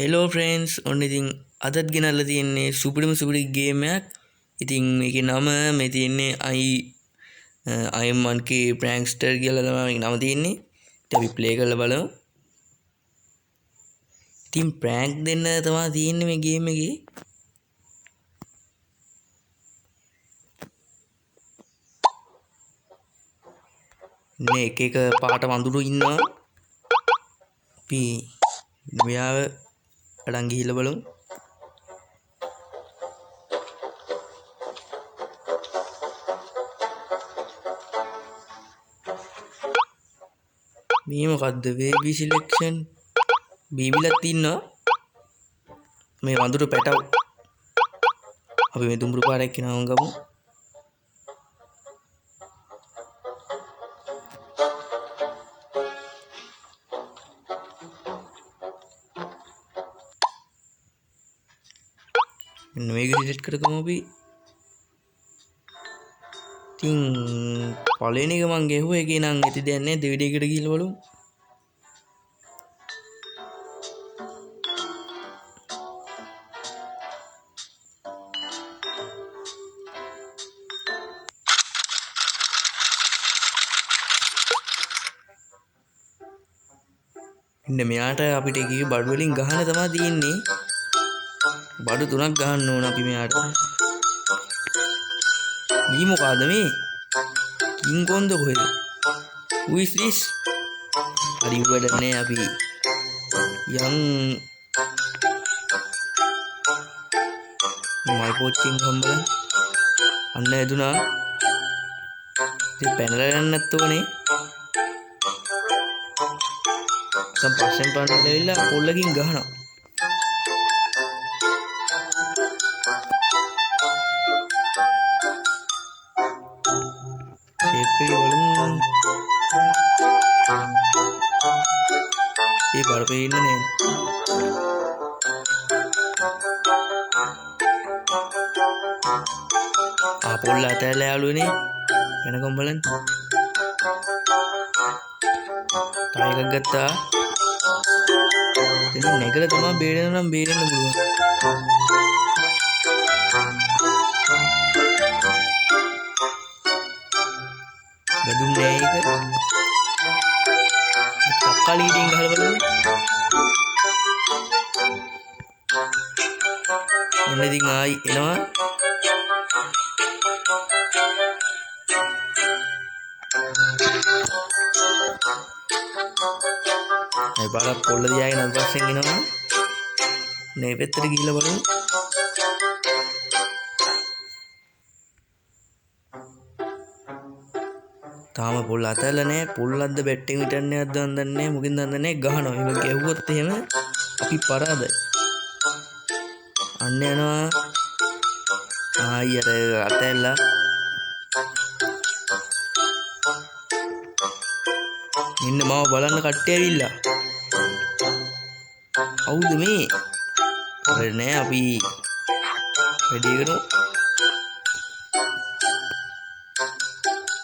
Hello friends ඔන්න ඉතින් අදත් ගෙනල්ලා තියෙන්නේ සුපිරිම සුපිරි ගේම් එකක්. ඉතින් මේකේ නම මේ තියෙන්නේ I am1K prankster කියලා තමයි නම තියෙන්නේ. ඉතින් අපි ප්ලේ කරලා බලමු. ඉතින් ප්‍රෑන්ක් දෙන්න තමයි තියෙන්නේ මේ ගේම් එකේ. මේ එක පාට වඳුරු ඉන්නවා. අපි මෙයාව අඩන් ගිහිල්ලා බලමු. මේ මොකද්ද baby selection බීබිලත් ඉන්නවා. මේ වඳුරු පැටව අපි මේ දුඹුරු පාරක් යනවා ගමු. මෙන්න මේක සිලෙක්ට් කරගමු අපි. ඉතින් පළවෙනි එක මං ගෙහුවා ඒකේ නම් ඇති දෙයක් නැහැ. දෙවෙනි එකට ගිහිල්ලා බලමු. ඉන්න මෙයාට අපිට එකේ බඩු වලින් ගහන්න තමයි තියෙන්නේ. බඩු 3ක් ගහන්න ඕන අපි මෙයාට. මේ මොකද්ද මේ? කිං කොන්ද කොහෙද? Who is this? හරි වැඩන්නේ අපි යන් මයි පොච්චින් හම්බල අන්න ඇදුනා. ඉතින් පැනලා යන්න නැත්තෝනේ. දැන් පස්සෙන් පන්නලා දෙවිලා පොල්ලකින් ගහනවා. ෂේප් එක බලමු. ඒ බලපේ ඉන්න නේද? පොල්ල ඇතැල්ලා යාළුවනේ. වෙනකම් බලන්න. තව එකක් ගත්තා. ඉතින් නැගලා තමයි බේරෙන්න නම් බේරෙන්න පුළුවන්. බදුන්නේ ඒක. තක්කාලි ඊටින් ගහලා බලන්න. මොන ඉතින් ආයි එනවා. මේ බලක් පොල්ල දිහාගෙන අල්පස්සෙන් එනවා. මේ පැත්තට ගිහිල්ලා බලමු. තාම පොල්ල අතල්ලා නැහැ. පොල්ලක්ද බැට්ටෙන් විතරන්නේ නැද්ද දන්නේ නැහැ. මොකෙන්ද දන්නේ නැහැ. ගහනවා. එහෙම ගැහුවොත් එහෙම අපි පරාදයි. අන්න යනවා. ආයි අර අතල්ලා. මෙන්න මාව බලන්න කට්ටිය ඇවිල්ලා. කවුද මේ? හරි නෑ අපි වැඩි කරමු.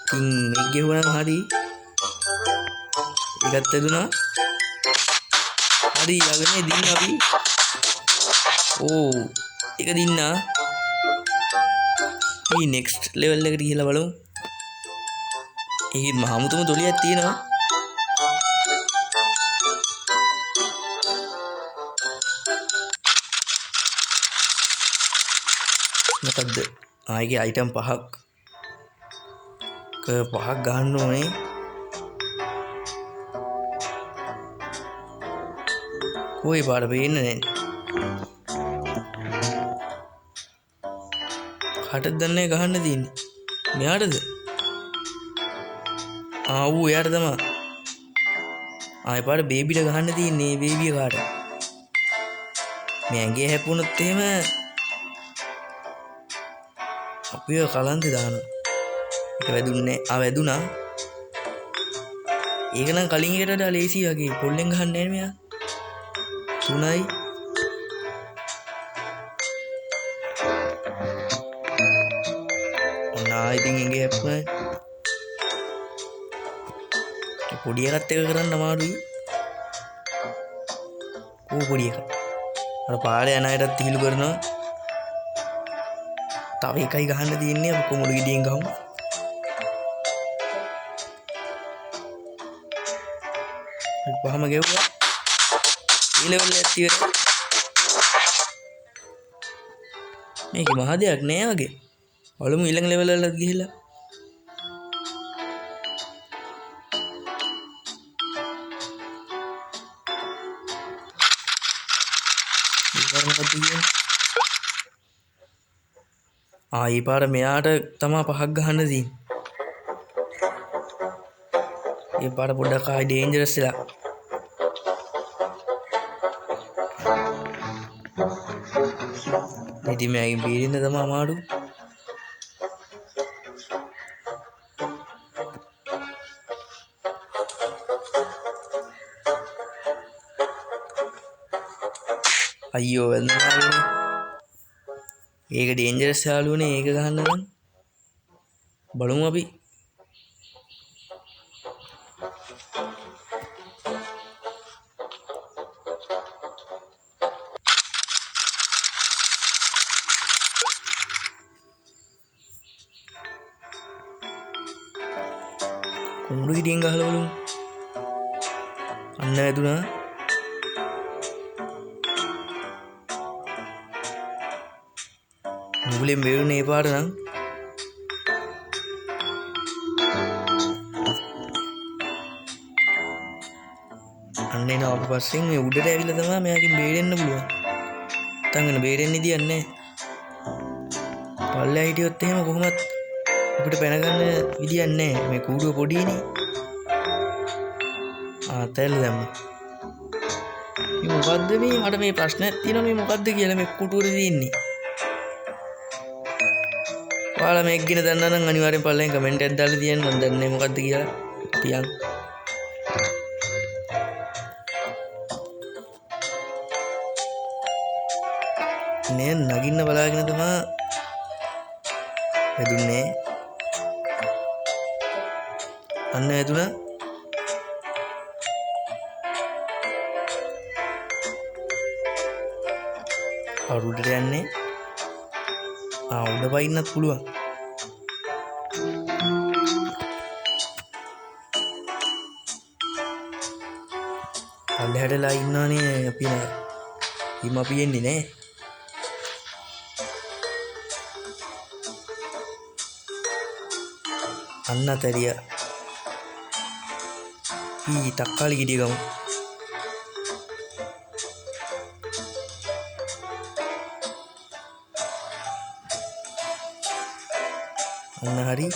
ඉතින් මේක ගෙවුවනම් හරි. ඒකත් ඇදුනා. හරි යගනේ දින්න අපි. ඕ ඒක දින්නා. අපි next level එකට ගිහලා බලමු. ඒකෙත් මහමුතුම තොලියක් තියෙනවා. මොකද්ද? ආයේ අයිටම් පහක් ගන්න ඕනේ. කොයි පාර වෙන්නේ නැහැ. කාටද දන්නේ ගහන්න තියෙන්නේ? මෙයාටද? ඌ එයාට තමයි. ආයේ පාර බේබිට ගහන්න තියෙන්නේ. බේබිය කාට? මේ ඇඟේ හැපුණොත් එහෙම අපිව කලන්තේ දානවා. ඒක වැදුන්නේ. වැදුනා. ඒක නම් කලින් එකට වඩා ලේසි වගේ. පොල්ලෙන් ගහන්නේ නැහැ මෙයා. 3යි. ඉතින් එංගේ හැප්පුණා. පොඩි එකත් එක කරන්න අමාරුයි. පොඩි එක. අර පාරේ යන අයටත් තීලු කරනවා. තව එකයි ගහන්න තියෙන්නේ. අපි කොමුළු ගෙඩියෙන් ගහමු. පහම ගෙවුවා. ඊ ලෙවල් එක ඉවරයි. මේක මහ දෙයක් නෑ වගේ. බලමු ඊළඟ ලෙවල් වලට ගිහිල්ලා. ආයි පාර මෙයාට තමා පහක් ගහන්න තියෙන්නේ. ඒ පාර පොඩ්ඩක් ආයි ඩේන්ජරස් වෙලා. ඉතින් මෑගෙන් බේරෙන්න තමයි අමාරු. අයියෝ වැන්දනානේ. ඒක ඩේන්ජරස් යාළුවනේ. ඒක ගහන්න නම් බලමු අපි. කුඹුරු ගෙඩියෙන් ගහලා බලමු. අන්න වැදුනා. මුගලෙන් බේරුනේ ඒ පාර නම්. අන්න එනවා අපි පස්සෙන් මේ උඩට ඇවිල්ලා තමයි මෙයාගෙන් බේරෙන්න පුළුවන්. නැත්තම් වෙන බේරෙන්න ඉදියක් නැහැ. පල්ලෙහා හිටියොත් එහෙම කොහොමත් අපිට පැන ගන්න විදියක් නැහැ. මේ කූඩුව පොඩිනේ. තැල් දැම්මා. මේ මොකද්ද මේ? මට මේ ප්‍රශ්නයක් තියෙනවා. මේ මොකද්ද කියලා මේ කුටුවරේ තියෙන්නේ. ඔයාලා මේක ගැන දන්නා නම් අනිවාර්යෙන් පල්ලෙන් කමෙන්ට් එකක් දාලා තියන්න. මම දන්නේ මොකද්ද කියලා. තියන්න. නේ නගින්න බලාගෙන තමයි වැදුනේ. අන්න වැදුනා. උඩට යන්නේ. උඩ පයින්නත් පුළුවන්. පල්ලෙහාටලා ඉන්නවනේ අපි නේ. හිම අපි එන්නේ නේ. අන්න තරිය. තක්කාලි ගෙඩිය ගමු. අන්න හරි.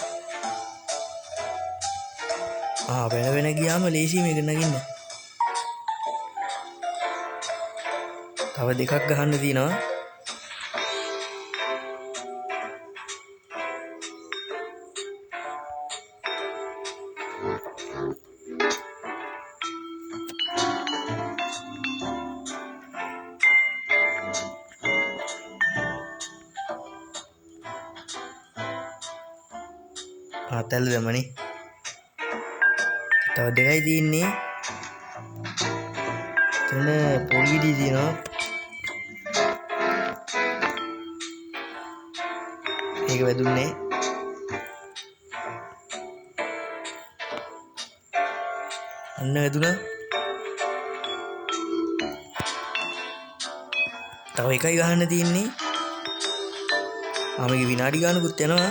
වෙන ගියාම ලේසි මේක නගින්න. තව දෙකක් ගහන්න තියෙනවා. තැල් දැම්මනේ. තව දෙකයි තියෙන්නේ. එතන පොඩි ගෙඩිය තියෙනවා. ඒක වැදුන්නේ. අන්න වැදුනා. තව එකයි ගහන්න තියෙන්නේ. මේක විනාඩි ගානකුත් යනවා.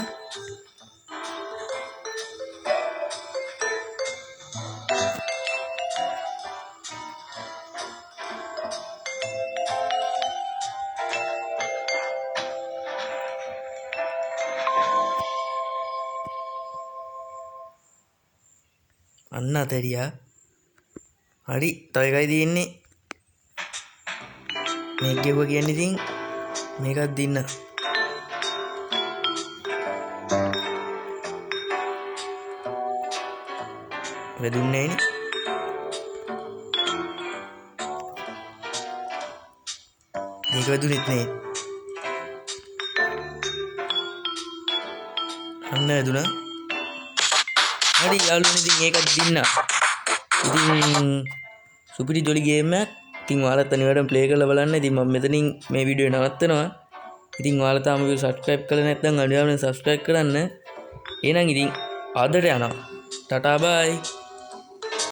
අන්න අතරියා. හරි තව එකයි තියෙන්නේ. මේක ගෙවුවා කියන්නේ ඉතින් මේකත් දින්න. වැදුන්නේ නේ. මේක වැදුනෙත් නේ. අන්න වැදුනා. හරි යාළුවනේ ඉතින් ඒකත් දින්න. ඉතින් සුපිරි ජොලි ගේම් එකක්. ඉතින් ඔයාලත් අනිවාර්යෙන් ප්ලේ කරලා බලන්න. ඉතින් මම මෙතනින් මේ වීඩියෝ නවත්තනවා. ඉතින් ඔයාලා තාම සබ්ස්ක්‍රයිබ් කරලා නැත්නම් අනිවාර්යෙන් සබ්ස්ක්‍රයිබ් කරන්න. එහෙනම් ඉතින් ආදරේ යනවා. ටටා බයි.